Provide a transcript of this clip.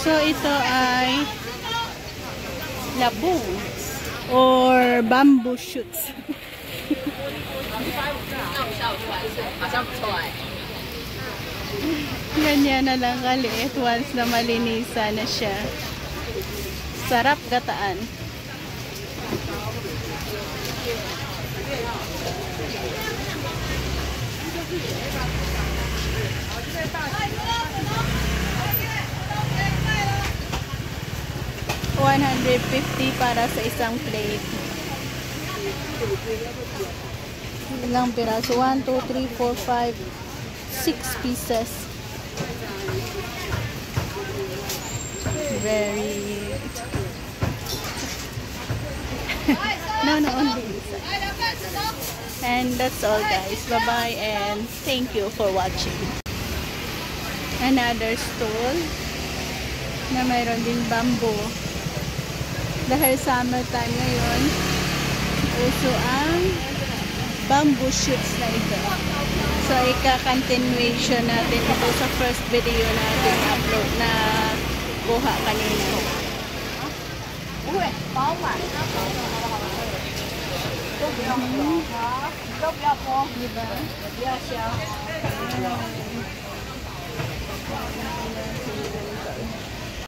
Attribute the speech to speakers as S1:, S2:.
S1: So, ito ay labong or bamboo shoots. Ganyan na lang kaliit once na malinisa na siya. Sarap gataan. $150 para sa isang plate. Ilang piraso? 1, 2, 3, 4, 5, 6 pieces. Very no, only inside. And that's all, guys. Bye bye and thank you for watching. Another stall na mayroon din bamboo. Dahil summertime ngayon, uso ang bamboo shoots na ito. So, ika-continuation natin ito sa first video natin upload na kuha kanina. Diba?